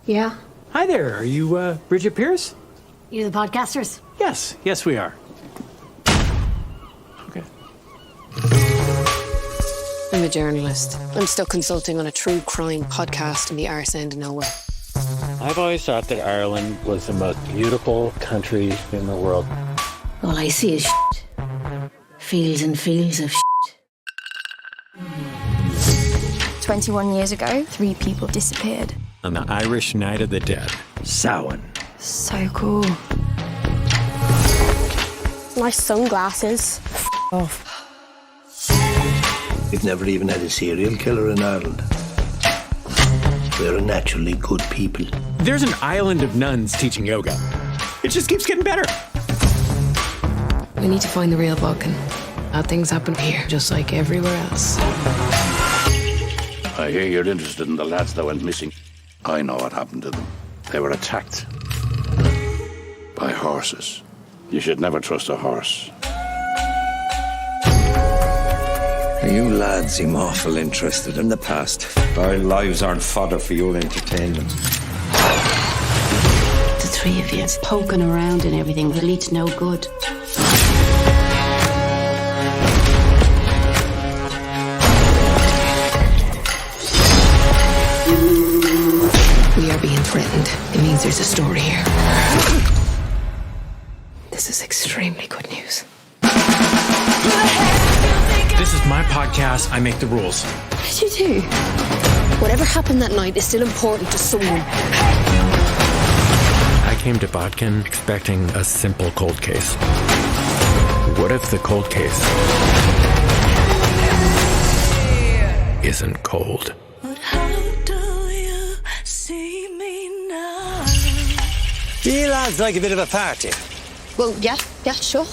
Yeah? Hi there, are you, Bridget Pierce? You the podcasters? Yes, we are. Okay. I'm a journalist. I'm stuck consulting on a true crime podcast in the arse end of nowhere. I've always thought that Ireland was the most beautiful country in the world. All I see is shit. Fields and fields of shit. 21 years ago, 3 people disappeared. On the Irish Night of the Dead. Samhain. So cool. Nice sunglasses. Off. We've never even had a serial killer in Ireland. We're a naturally good people. There's an island of nuns teaching yoga. It just keeps getting better. We need to find the real Vulcan. Bad things happen here, just like everywhere else. I hear you're interested in the lads that went missing. I know what happened to them. They were attacked by horses. You should never trust a horse. You lads seem awful interested in the past. Our lives aren't fodder for your entertainment. The 3 of you poking around and everything will lead to no good. We are being threatened. It means there's a story here. This is extremely good news. This is my podcast. I make the rules. What did you do? Whatever happened that night is still important to someone. I came to Bodkin expecting a simple cold case. What if the cold case isn't cold? Do you lads like a bit of a party? Well, yeah, sure.